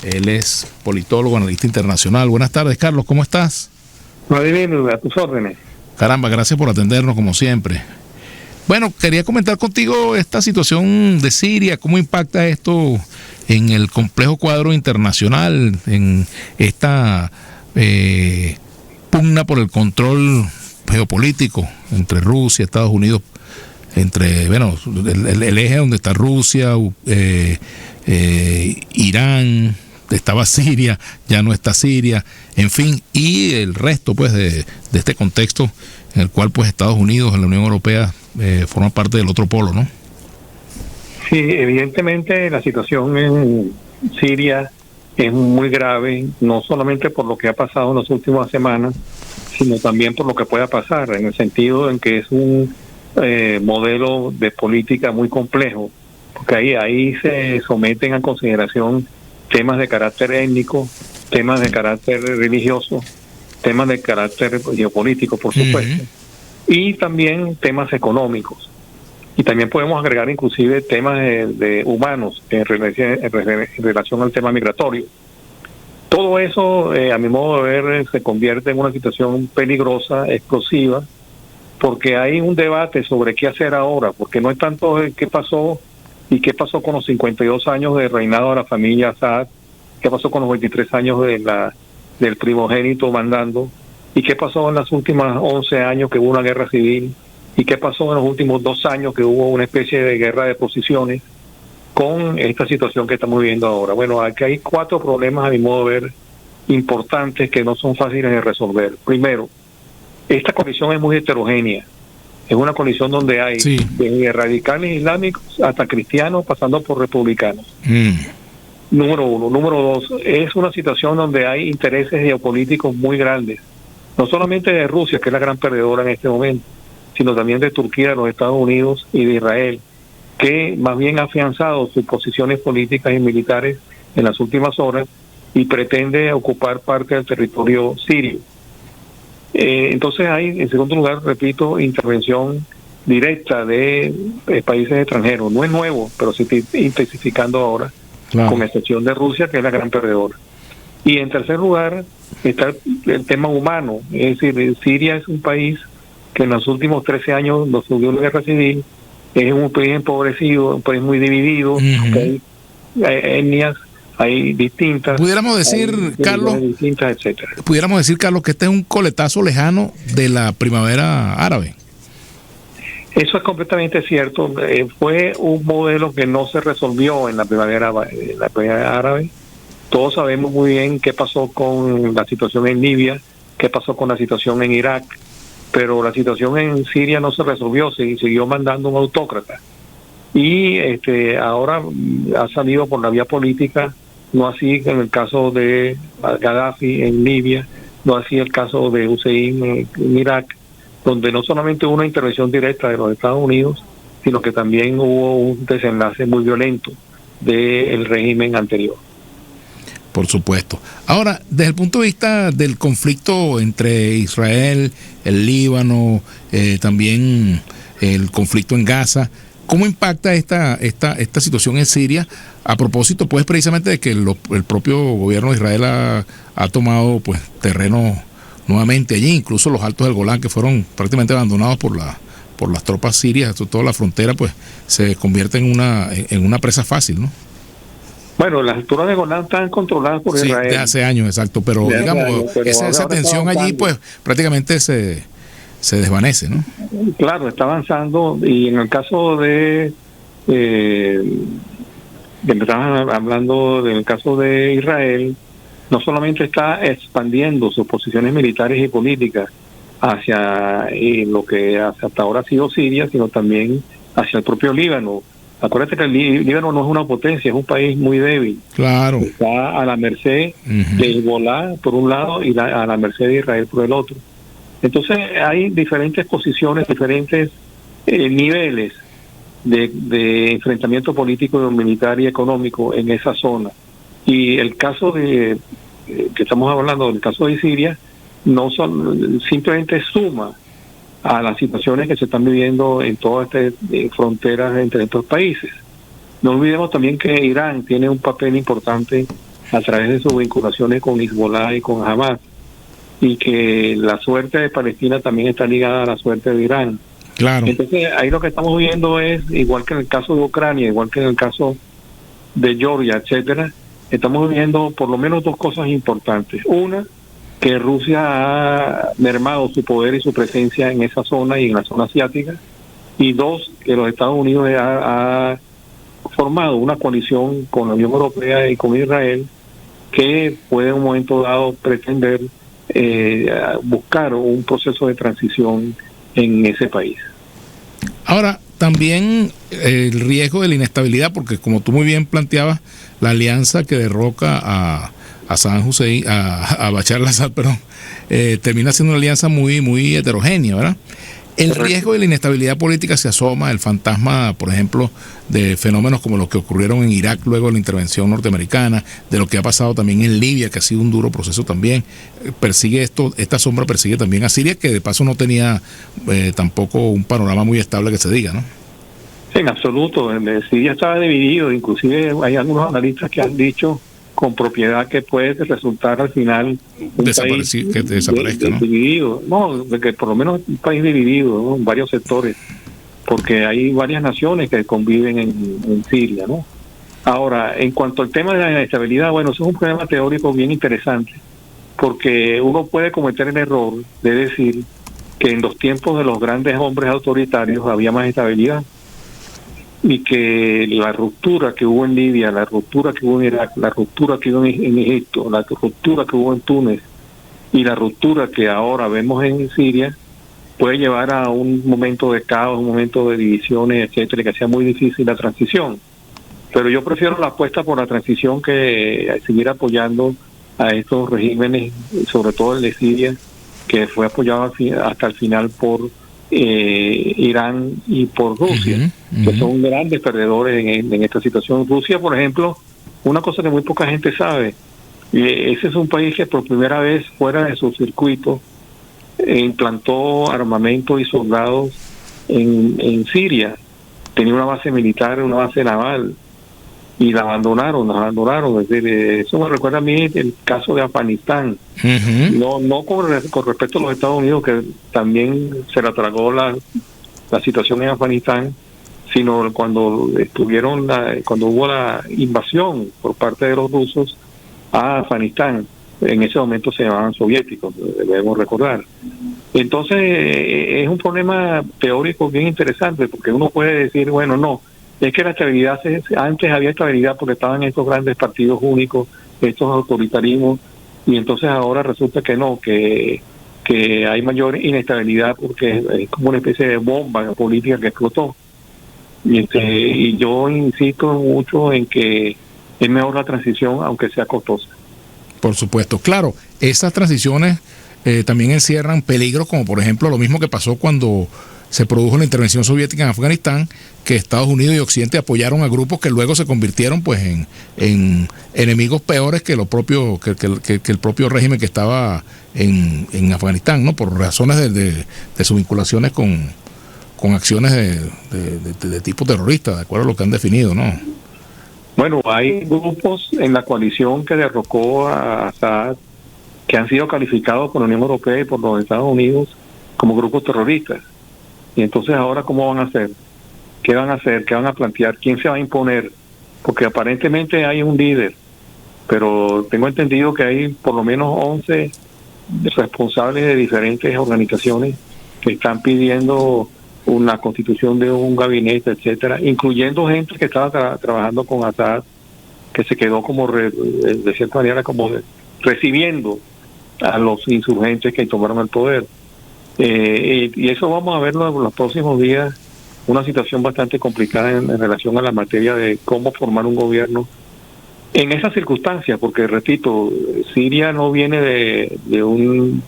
Él es politólogo, analista internacional. Buenas tardes, Carlos, ¿cómo estás? No, divino, a tus órdenes. Caramba, gracias por atendernos como siempre. Bueno, quería comentar contigo esta situación de Siria, cómo impacta esto en el complejo cuadro internacional, en esta pugna por el control geopolítico entre Rusia, Estados Unidos, entre, bueno, el eje donde está Rusia, Irán, estaba Siria, ya no está Siria, en fin, y el resto pues de este contexto en el cual pues Estados Unidos, la Unión Europea, forma parte del otro polo, ¿no? Sí, evidentemente la situación en Siria es muy grave, no solamente por lo que ha pasado en las últimas semanas, sino también por lo que pueda pasar, en el sentido en que es un modelo de política muy complejo, porque ahí se someten a consideración temas de carácter étnico, temas de carácter religioso, temas de carácter geopolítico, por supuesto, y también temas económicos. Y también podemos agregar inclusive temas de humanos en relación al tema migratorio. Todo eso, a mi modo de ver, se convierte en una situación peligrosa, explosiva, porque hay un debate sobre qué hacer ahora, porque no es tanto qué pasó y qué pasó con los 52 años de reinado de la familia Assad, qué pasó con los 23 años del primogénito mandando, y qué pasó en las últimas 11 años que hubo una guerra civil, y qué pasó en los últimos 2 años que hubo una especie de guerra de posiciones con esta situación que estamos viviendo ahora. Bueno, aquí hay 4 problemas, a mi modo de ver, importantes que no son fáciles de resolver. Primero, esta coalición es muy heterogénea. Es una coalición donde hay desde radicales islámicos hasta cristianos, pasando por republicanos. Número 1. Número 2, es una situación donde hay intereses geopolíticos muy grandes. No solamente de Rusia, que es la gran perdedora en este momento, sino también de Turquía, de los Estados Unidos y de Israel, que más bien ha afianzado sus posiciones políticas y militares en las últimas horas y pretende ocupar parte del territorio sirio. Entonces hay, en segundo lugar, repito, intervención directa de países extranjeros. No es nuevo, pero se está intensificando ahora, claro, con excepción de Rusia, que es la gran perdedora. Y en tercer lugar está el tema humano, es decir, Siria es un país que en los últimos 13 años nos subió la guerra civil, es un país empobrecido, un país muy dividido, hay etnias, hay distintas. Pudiéramos decir, Carlos, distintas, etcétera. Pudiéramos decir, Carlos, que este es un coletazo lejano de la primavera árabe. Eso es completamente cierto. Fue un modelo que no se resolvió en la primavera árabe. Todos sabemos muy bien qué pasó con la situación en Libia, qué pasó con la situación en Irak, pero la situación en Siria no se resolvió, se siguió mandando un autócrata. Y ahora ha salido por la vía política, no así en el caso de Gaddafi en Libia, no así el caso de Hussein en Irak, donde no solamente hubo una intervención directa de los Estados Unidos, sino que también hubo un desenlace muy violento del régimen anterior. Por supuesto. Ahora, desde el punto de vista del conflicto entre Israel, el Líbano, también el conflicto en Gaza, ¿cómo impacta esta situación en Siria? A propósito, pues, precisamente de que el propio gobierno de Israel ha tomado pues terreno nuevamente allí, incluso los altos del Golán, que fueron prácticamente abandonados por las tropas sirias, toda la frontera, pues se convierte en una presa fácil, ¿no? Bueno, las alturas de Golán están controladas por Israel. Sí, de hace años, exacto, pero digamos, esa tensión allí, pues prácticamente se desvanece, ¿no? Claro, está avanzando, y en el caso de estamos hablando del caso de Israel, no solamente está expandiendo sus posiciones militares y políticas hacia lo que hasta ahora ha sido Siria, sino también hacia el propio Líbano. Acuérdate que el Líbano no es una potencia, es un país muy débil. Claro. Está a la merced de Hezbollah por un lado y a la merced de Israel por el otro. Entonces hay diferentes posiciones, diferentes niveles de enfrentamiento político, militar y económico en esa zona. Y el caso que estamos hablando, del caso de Siria, simplemente suma a las situaciones que se están viviendo en todas estas fronteras entre estos países. No olvidemos también que Irán tiene un papel importante a través de sus vinculaciones con Hezbollah y con Hamas, y que la suerte de Palestina también está ligada a la suerte de Irán. Claro. Entonces ahí lo que estamos viendo es, igual que en el caso de Ucrania, igual que en el caso de Georgia, etcétera, estamos viendo por lo menos dos cosas importantes. Una, que Rusia ha mermado su poder y su presencia en esa zona y en la zona asiática. Y dos, que los Estados Unidos ha formado una coalición con la Unión Europea y con Israel que puede en un momento dado pretender buscar un proceso de transición en ese país. Ahora, también el riesgo de la inestabilidad, porque como tú muy bien planteabas, la alianza que derroca a Saddam Hussein, a Bashar al-Assad, perdón, termina siendo una alianza muy, muy heterogénea, ¿verdad? El riesgo de la inestabilidad política se asoma, el fantasma, por ejemplo, de fenómenos como los que ocurrieron en Irak luego de la intervención norteamericana, de lo que ha pasado también en Libia, que ha sido un duro proceso también. Esta sombra persigue también a Siria, que de paso no tenía tampoco un panorama muy estable que se diga, ¿no? En absoluto, Siria estaba dividido, inclusive hay algunos analistas que han dicho con propiedad que puede resultar al final un país que desaparezca, ¿no? Dividido, no, que por lo menos un país dividido, ¿no? En varios sectores, porque hay varias naciones que conviven en Siria, ¿no? Ahora, en cuanto al tema de la inestabilidad, bueno, eso es un problema teórico bien interesante, porque uno puede cometer el error de decir que en los tiempos de los grandes hombres autoritarios había más estabilidad, y que la ruptura que hubo en Libia, la ruptura que hubo en Irak, la ruptura que hubo en Egipto, la ruptura que hubo en Túnez y la ruptura que ahora vemos en Siria puede llevar a un momento de caos, un momento de divisiones, etcétera, que sea muy difícil la transición. Pero yo prefiero la apuesta por la transición que seguir apoyando a estos regímenes, sobre todo el de Siria, que fue apoyado hasta el final por Irán y por Rusia, que son grandes perdedores en esta situación. Rusia, por ejemplo, una cosa que muy poca gente sabe, ese es un país que por primera vez fuera de su circuito implantó armamento y soldados en Siria. Tenía una base militar, una base naval, y la abandonaron. Es decir, eso me recuerda a mí el caso de Afganistán. No con respecto a los Estados Unidos, que también se la tragó la situación en Afganistán, sino cuando cuando hubo la invasión por parte de los rusos a Afganistán. En ese momento se llamaban soviéticos, debemos recordar. Entonces es un problema teórico bien interesante, porque uno puede decir, bueno, no, es que la estabilidad, antes había estabilidad porque estaban estos grandes partidos únicos, estos autoritarismos, y entonces ahora resulta que no, que hay mayor inestabilidad porque es como una especie de bomba política que explotó. Y yo insisto mucho en que es mejor la transición, aunque sea costosa. Por supuesto, claro, esas transiciones también encierran peligros, como por ejemplo lo mismo que pasó cuando se produjo la intervención soviética en Afganistán, que Estados Unidos y Occidente apoyaron a grupos que luego se convirtieron pues en enemigos peores que el propio régimen que estaba en Afganistán, ¿no? Por razones de sus vinculaciones con acciones de tipo terrorista, de acuerdo a lo que han definido, ¿no? Bueno, hay grupos en la coalición que derrocó a Assad que han sido calificados por la Unión Europea y por los Estados Unidos como grupos terroristas. Y entonces ahora, ¿cómo van a hacer? ¿Qué van a hacer? ¿Qué van a plantear? ¿Quién se va a imponer? Porque aparentemente hay un líder, pero tengo entendido que hay por lo menos 11 responsables de diferentes organizaciones que están pidiendo una constitución de un gabinete, etcétera, incluyendo gente que estaba trabajando con Assad, que se quedó como de cierta manera como recibiendo a los insurgentes que tomaron el poder. Y eso vamos a verlo en los próximos días, una situación bastante complicada en relación a la materia de cómo formar un gobierno en esas circunstancias, porque repito, Siria no viene de un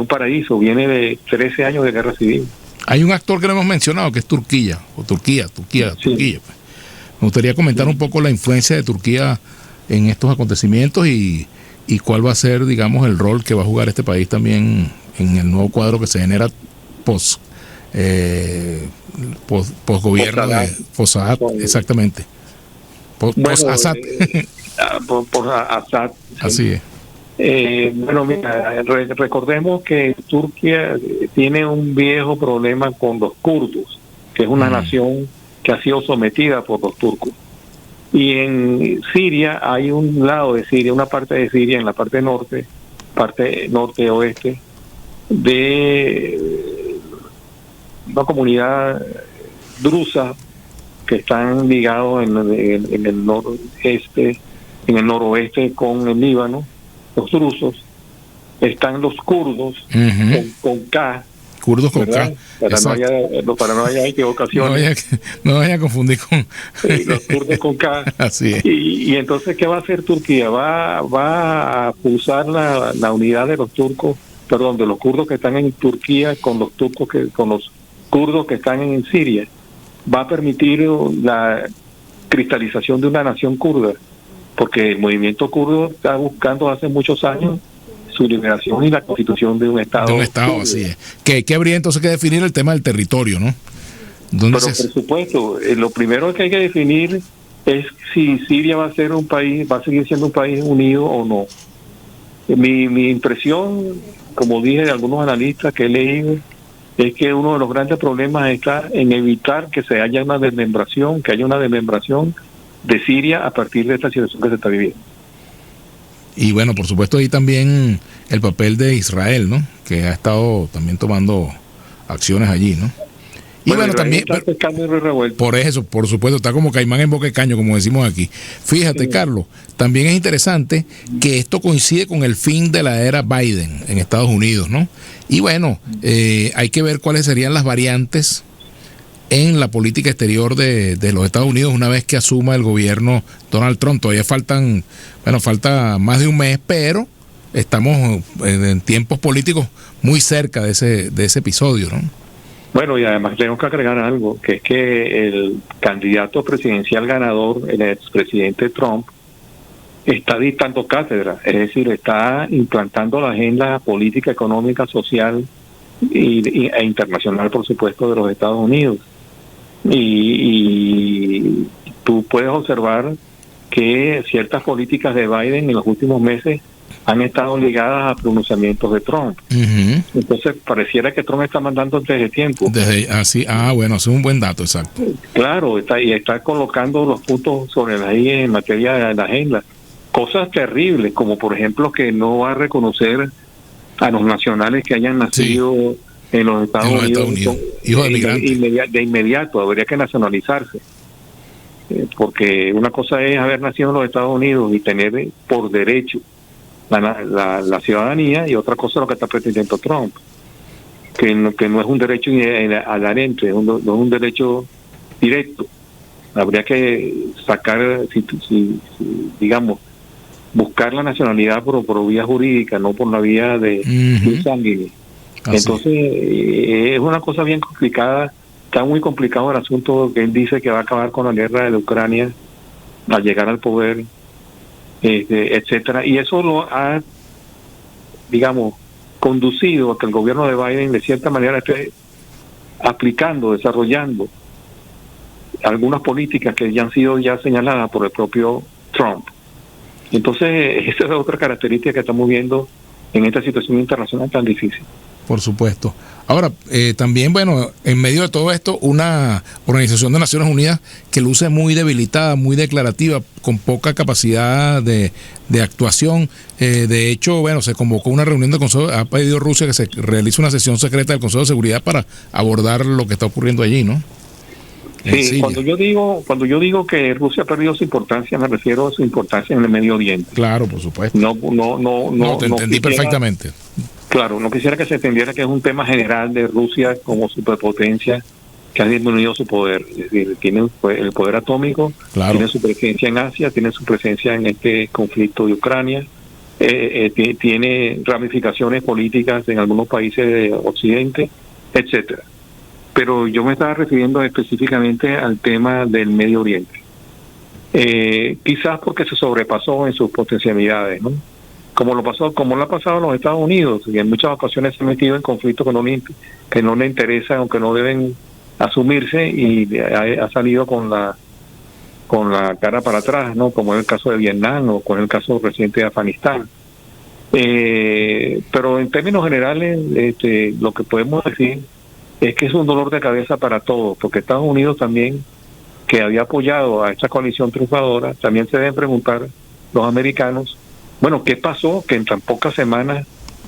paraíso, viene de 13 años de guerra civil. Hay un actor que no hemos mencionado, que es Turquía. Sí. Turquía. Me gustaría comentar un poco la influencia de Turquía en estos acontecimientos y cuál va a ser, digamos, el rol que va a jugar este país también en el nuevo cuadro que se genera post gobierno de Assad, exactamente. Post Assad. por Assad. Así es. Bueno, mira, recordemos que Turquía tiene un viejo problema con los kurdos, que es una nación que ha sido sometida por los turcos. Y en Siria hay un lado de Siria, una parte de Siria en la parte norte-oeste, de una comunidad drusa que están ligados en el noroeste con el Líbano, los drusos. Están los kurdos con K. Kurdos con K. Para no haya equivocaciones. No vaya a confundir con los kurdos con K. Así es. Y entonces, ¿qué va a hacer Turquía? Va a pulsar la unidad de los turcos, perdón, de los kurdos que están en Turquía con los kurdos que están en Siria. Va a permitir la cristalización de una nación kurda, porque el movimiento kurdo está buscando hace muchos años su liberación y la constitución de un Estado. De un Estado, kurdo. Así es. ¿Qué habría entonces que definir el tema del territorio, no? Pero por supuesto, lo primero que hay que definir es si Siria va a ser un país, va a seguir siendo un país unido o no. Mi impresión, como dije de algunos analistas que he leído, es que uno de los grandes problemas está en evitar que haya una desmembración de Siria a partir de esta situación que se está viviendo. Y bueno, por supuesto ahí también el papel de Israel, ¿no? Que ha estado también tomando acciones allí, ¿no? Y bueno también por eso, por supuesto, está como caimán en boca de caño, como decimos aquí. Fíjate, sí. Carlos, también es interesante que esto coincide con el fin de la era Biden en Estados Unidos, ¿no? Y bueno, hay que ver cuáles serían las variantes en la política exterior de los Estados Unidos una vez que asuma el gobierno Donald Trump. Todavía falta más de un mes, pero estamos en tiempos políticos muy cerca de ese episodio, ¿no? Bueno, y además tengo que agregar algo, que es que el candidato presidencial ganador, el expresidente Trump, está dictando cátedra, es decir, está implantando la agenda política, económica, social e internacional, por supuesto, de los Estados Unidos. Y tú puedes observar que ciertas políticas de Biden en los últimos meses han estado ligadas a pronunciamientos de Trump. Entonces pareciera que Trump está mandando desde tiempo. Bueno, es un buen dato, exacto. Claro, está colocando los puntos sobre la I en materia de la agenda. Cosas terribles, como por ejemplo que no va a reconocer a los nacionales que hayan nacido en los Estados Unidos. Hijos de migrantes. De inmediato, habría que nacionalizarse. Porque una cosa es haber nacido en los Estados Unidos y tener por derecho la ciudadanía, y otra cosa es lo que está pretendiendo Trump, que no es un derecho adherente, no es un derecho directo. Habría que sacar, digamos, buscar la nacionalidad por vía jurídica, no por la vía de sanguínea. Entonces es una cosa bien complicada. Está muy complicado el asunto que él dice que va a acabar con la guerra de Ucrania al llegar al poder, etcétera, y eso lo ha, digamos, conducido a que el gobierno de Biden de cierta manera esté aplicando, desarrollando algunas políticas que ya han sido señaladas por el propio Trump. Entonces esa es otra característica que estamos viendo en esta situación internacional tan difícil. Por supuesto. Ahora, también, bueno, en medio de todo esto, una Organización de Naciones Unidas que luce muy debilitada, muy declarativa, con poca capacidad de actuación. De hecho, bueno, se convocó una reunión del Consejo, ha pedido Rusia que se realice una sesión secreta del Consejo de Seguridad para abordar lo que está ocurriendo allí, ¿no? Sí, cuando yo digo que Rusia ha perdido su importancia, me refiero a su importancia en el Medio Oriente. Claro, por supuesto. No, te entendí perfectamente. Claro, no quisiera que se entendiera que es un tema general de Rusia como superpotencia que ha disminuido su poder. Es decir, tiene el poder atómico, claro. Tiene su presencia en Asia, tiene su presencia en este conflicto de Ucrania, tiene ramificaciones políticas en algunos países de Occidente, etcétera. Pero yo me estaba refiriendo específicamente al tema del Medio Oriente. Quizás porque se sobrepasó en sus potencialidades, ¿no? Como lo ha pasado en los Estados Unidos, y en muchas ocasiones se ha metido en conflictos que no le interesan o que no deben asumirse, y ha salido con con la cara para atrás, ¿no? Como es el caso de Vietnam o con el caso reciente de Afganistán. Pero en términos generales, lo que podemos decir es que es un dolor de cabeza para todos, porque Estados Unidos también, que había apoyado a esta coalición triunfadora, también se deben preguntar los americanos, bueno, ¿qué pasó? Que en tan pocas semanas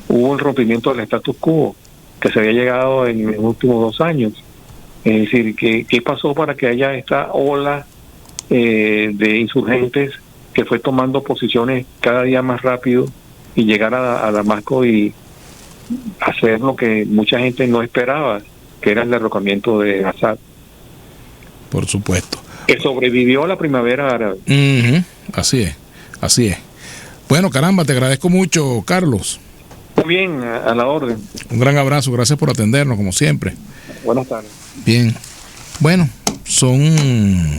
hubo el rompimiento del status quo que se había llegado en los últimos 2 años. Es decir, ¿qué pasó para que haya esta ola de insurgentes que fue tomando posiciones cada día más rápido y llegar a Damasco y hacer lo que mucha gente no esperaba, que era el derrocamiento de Assad? Por supuesto. Que sobrevivió a la primavera árabe. Así es. Bueno, caramba, te agradezco mucho, Carlos. Muy bien, a la orden. Un gran abrazo, gracias por atendernos, como siempre. Buenas tardes. Bien. Bueno, son